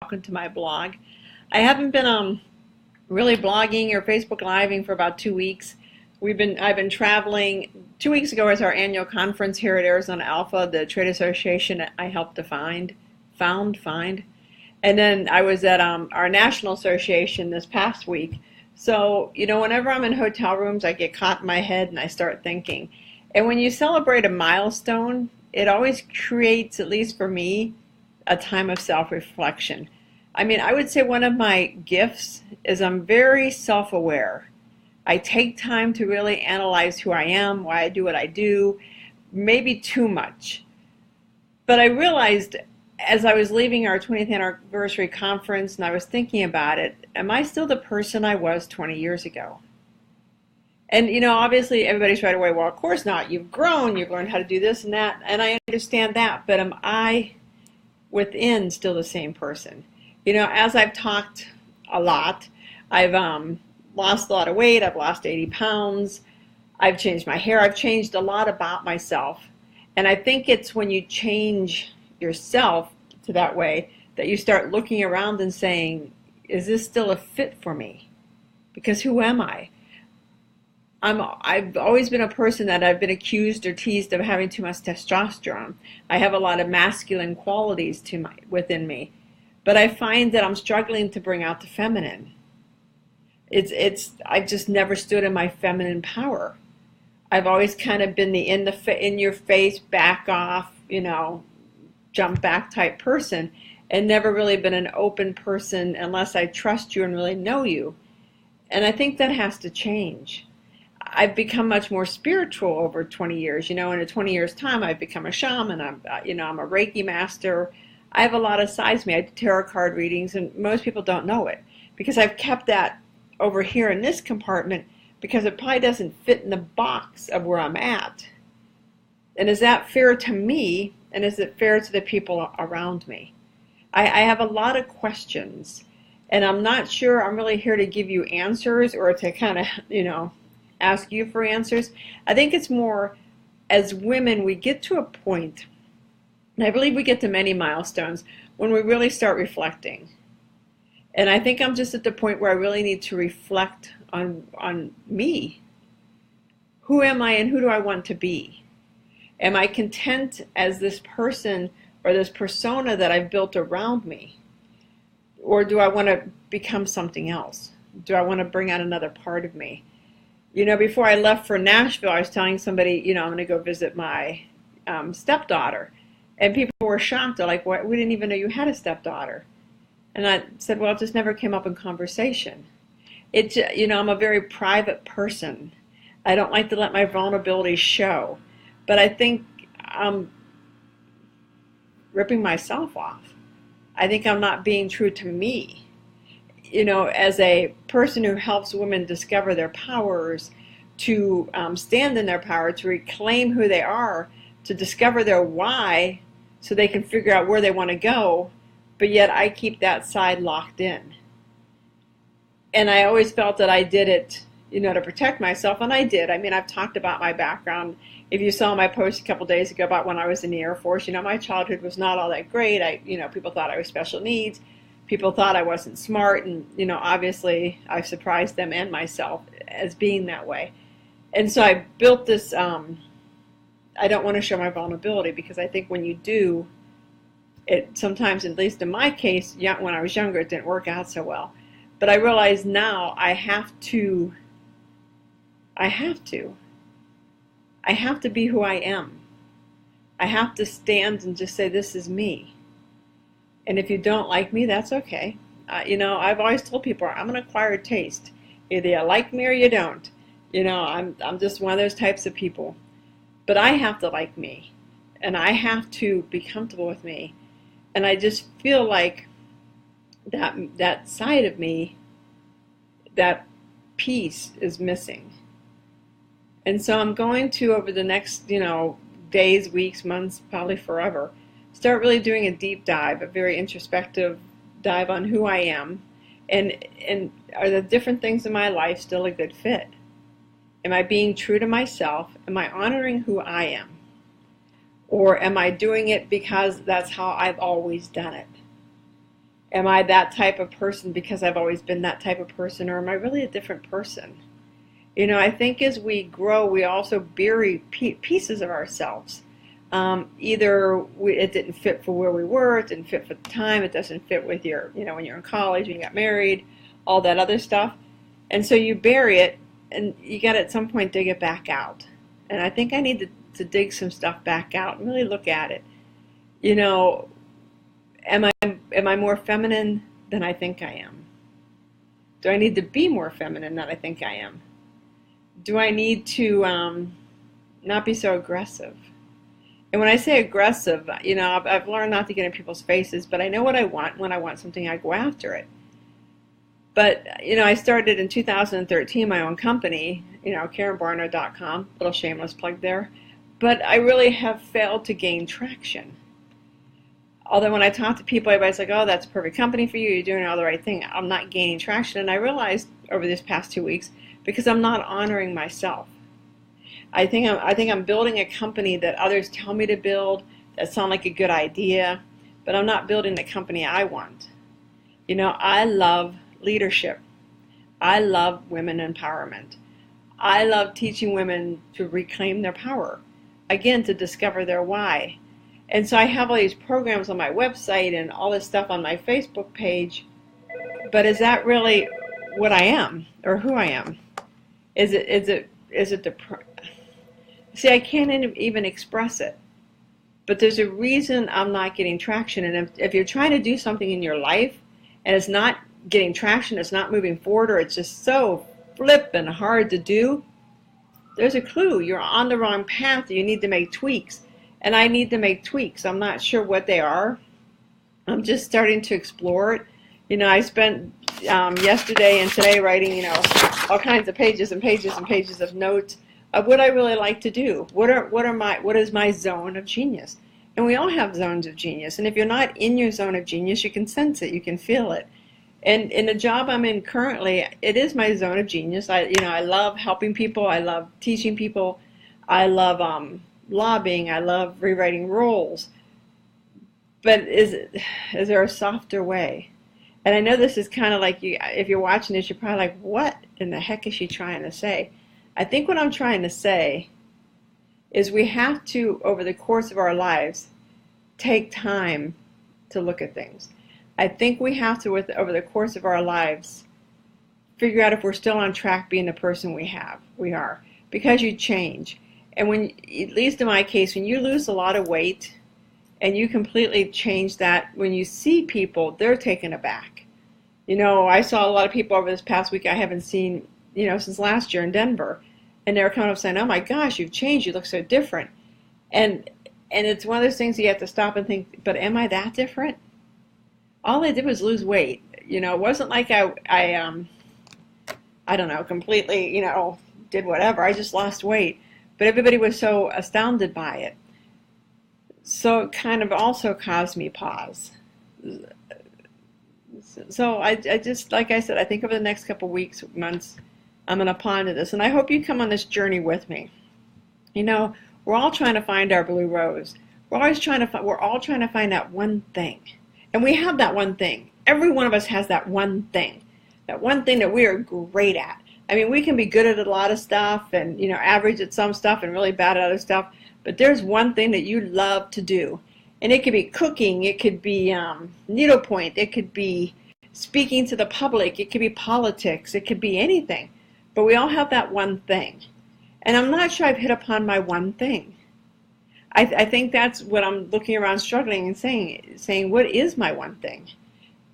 Welcome to my blog. I haven't been really blogging or Facebook living for about 2 weeks. I've been traveling. 2 weeks ago was our annual conference here at Arizona Alpha, the trade association I helped to find. And then I was at our national association this past week. So, whenever I'm in hotel rooms, I get caught in my head and I start thinking. And when you celebrate a milestone, it always creates, at least for me, a time of self-reflection. I would say one of my gifts is I'm very self-aware. I take time to really analyze who I am, why I do what I do, maybe too much. But I realized as I was leaving our 20th anniversary conference and I was thinking about it, am I still the person I was 20 years ago? And, obviously everybody's right away, well, of course not. You've grown, you've learned how to do this and that, and I understand that, but am I within still the same person? As I've talked a lot, I've lost a lot of weight, I've lost 80 pounds, I've changed my hair, I've changed a lot about myself. And I think it's when you change yourself to that way that you start looking around and saying, is this still a fit for me? Because who am I? I've always been a person that I've been accused or teased of having too much testosterone. I have a lot of masculine qualities within me. But I find that I'm struggling to bring out the feminine. I've just never stood in my feminine power. I've always kind of been the in your face, back off, jump back type person, and never really been an open person unless I trust you and really know you. And I think that has to change. I've become much more spiritual over 20 years. In a 20 years time, I've become a shaman. I'm a Reiki master. I have a lot of sides to me. I do tarot card readings, and most people don't know it because I've kept that over here in this compartment because it probably doesn't fit in the box of where I'm at. And is that fair to me, and is it fair to the people around me? I have a lot of questions, and I'm not sure I'm really here to give you answers or to kind of, ask you for answers. I think it's more, as women, we get to a point, and I believe we get to many milestones, when we really start reflecting. And I think I'm just at the point where I really need to reflect on me. Who am I and who do I want to be? Am I content as this person or this persona that I've built around me? Or do I want to become something else? Do I want to bring out another part of me? Before I left for Nashville, I was telling somebody, I'm going to go visit my stepdaughter. And people were shocked. They're like, "What? We didn't even know you had a stepdaughter." And I said, well, it just never came up in conversation. I'm a very private person. I don't like to let my vulnerabilities show. But I think I'm ripping myself off. I think I'm not being true to me. As a person who helps women discover their powers, to stand in their power, to reclaim who they are, to discover their why so they can figure out where they want to go, but yet I keep that side locked in. And I always felt that I did it, to protect myself, and I did. I've talked about my background. If you saw my post a couple days ago about when I was in the Air Force, my childhood was not all that great. People thought I was special needs. People thought I wasn't smart, and, obviously I surprised them and myself as being that way. And so I built this, I don't want to show my vulnerability because I think when you do, it sometimes, at least in my case, when I was younger, it didn't work out so well. But I realize now I have to be who I am. I have to stand and just say, this is me. And if you don't like me, that's okay. I've always told people I'm an acquired taste. Either you like me or you don't. I'm just one of those types of people. But I have to like me. And I have to be comfortable with me. And I just feel like that side of me, that piece is missing. And so I'm going to, over the next, days, weeks, months, probably forever, start really doing a deep dive, a very introspective dive on who I am, and are the different things in my life still a good fit? Am I being true to myself? Am I honoring who I am? Or am I doing it because that's how I've always done it? Am I that type of person because I've always been that type of person, or am I really a different person? I think as we grow, we also bury pieces of ourselves. Either it didn't fit for where we were, it didn't fit for the time, it doesn't fit with when you're in college, when you got married, all that other stuff. And so you bury it, and you got to at some point dig it back out. And I think I need to dig some stuff back out and really look at it. You know, am I more feminine than I think I am? Do I need to be more feminine than I think I am? Do I need to not be so aggressive? And when I say aggressive, I've learned not to get in people's faces, but I know what I want. When I want something, I go after it. But, I started in 2013 my own company, KarenBarnard.com, little shameless plug there. But I really have failed to gain traction. Although when I talk to people, everybody's like, oh, that's a perfect company for you, you're doing all the right thing. I'm not gaining traction. And I realized over this past 2 weeks, because I'm not honoring myself. I think I'm building a company that others tell me to build, that sound like a good idea, but I'm not building the company I want. I love leadership. I love women empowerment. I love teaching women to reclaim their power. Again, to discover their why. And so I have all these programs on my website and all this stuff on my Facebook page, but is that really what I am or who I am? Is it See, I can't even express it. But there's a reason I'm not getting traction. And if you're trying to do something in your life and it's not getting traction, it's not moving forward, or it's just so flippin' hard to do, there's a clue. You're on the wrong path. You need to make tweaks. And I need to make tweaks. I'm not sure what they are. I'm just starting to explore it. I spent yesterday and today writing, all kinds of pages and pages and pages of notes of what I really like to do. What is my zone of genius? And we all have zones of genius. And if you're not in your zone of genius, you can sense it, you can feel it. And in the job I'm in currently, it is my zone of genius. I love helping people. I love teaching people. I love lobbying. I love rewriting rules. But is there a softer way? And I know this is kind of like, if you're watching this, you're probably like, what in the heck is she trying to say? I think what I'm trying to say is we have to, over the course of our lives, take time to look at things. I think we have to, over the course of our lives, figure out if we're still on track being the person we are. Because you change. And when, at least in my case, when you lose a lot of weight and you completely change that, when you see people, they're taken aback. I saw a lot of people over this past week I haven't seen, since last year in Denver. And they're coming up saying, oh my gosh, you've changed, you look so different. And it's one of those things you have to stop and think, but am I that different? All I did was lose weight. It wasn't like I don't know, completely, did whatever. I just lost weight. But everybody was so astounded by it. So it kind of also caused me pause. So I just, like I said, I think over the next couple weeks, months, I'm going to ponder this. And I hope you come on this journey with me. We're all trying to find our blue rose. We're all trying to find that one thing. And we have that one thing. Every one of us has that one thing. That one thing that we are great at. I mean, we can be good at a lot of stuff and, average at some stuff and really bad at other stuff. But there's one thing that you love to do. And it could be cooking. It could be needlepoint. It could be speaking to the public. It could be politics. It could be anything. But we all have that one thing. And I'm not sure I've hit upon my one thing. I think that's what I'm looking around struggling and saying, what is my one thing?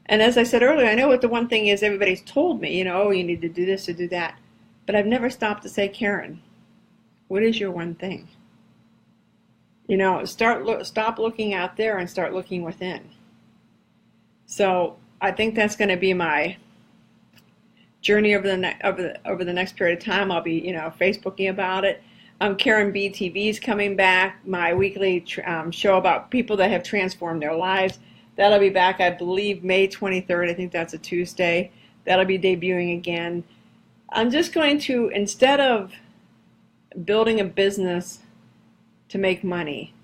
And as I said earlier, I know what the one thing is everybody's told me, oh, you need to do this or do that. But I've never stopped to say, Karen, what is your one thing? Stop looking out there and start looking within. So I think that's going to be my journey over the next period of time. I'll be, Facebooking about it. Karen B TV is coming back, my weekly show about people that have transformed their lives. That'll be back, I believe, May 23rd. I think that's a Tuesday. That'll be debuting again. I'm just going to, instead of building a business to make money,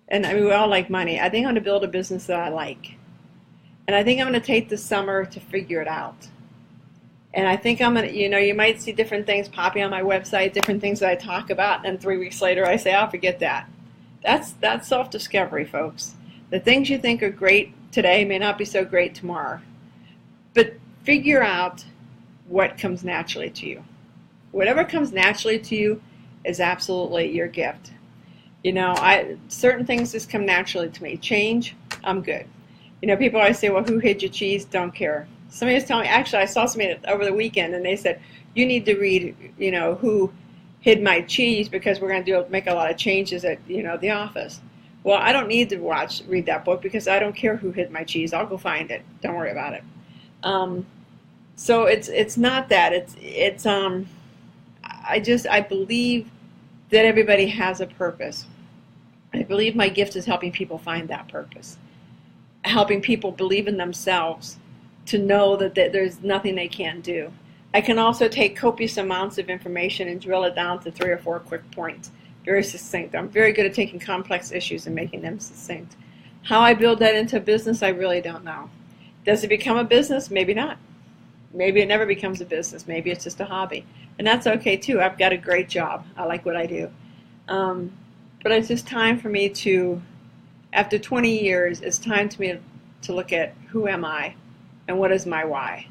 and I mean, we all like money, I think I'm going to build a business that I like. And I think I'm going to take the summer to figure it out. And I think I'm going to, you might see different things popping on my website, different things that I talk about, and then 3 weeks later I say, I'll forget that. That's self-discovery, folks. The things you think are great today may not be so great tomorrow. But figure out what comes naturally to you. Whatever comes naturally to you is absolutely your gift. Certain things just come naturally to me. Change, I'm good. People always say, well, who hid your cheese? Don't care. Somebody was telling me, actually, I saw somebody over the weekend, and they said, you need to read, who hid my cheese, because we're going to make a lot of changes at, the office. Well, I don't need to read that book, because I don't care who hid my cheese. I'll go find it. Don't worry about it. So it's not that. I believe that everybody has a purpose. I believe my gift is helping people find that purpose, helping people believe in themselves, to know that there's nothing they can't do. I can also take copious amounts of information and drill it down to 3 or 4 quick points, very succinct. I'm very good at taking complex issues and making them succinct. How I build that into a business, I really don't know. Does it become a business? Maybe not. Maybe it never becomes a business. Maybe it's just a hobby. And that's okay too. I've got a great job. I like what I do. But it's just time for me to, after 20 years, it's time to me to look at who am I and what is my why.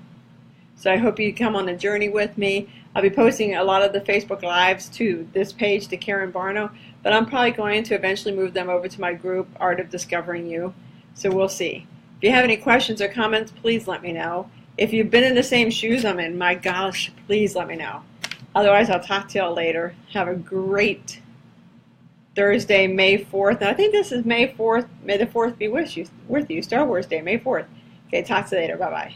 So I hope you come on a journey with me. I'll be posting a lot of the Facebook Lives to this page, to Karen Barno, but I'm probably going to eventually move them over to my group, Art of Discovering You. So we'll see. If you have any questions or comments, please let me know. If you've been in the same shoes I'm in, my gosh, please let me know. Otherwise, I'll talk to y'all later. Have a great Thursday, May 4th. And I think this is May 4th. May the 4th be with you. Star Wars Day, May 4th. Okay, talk to you later. Bye-bye.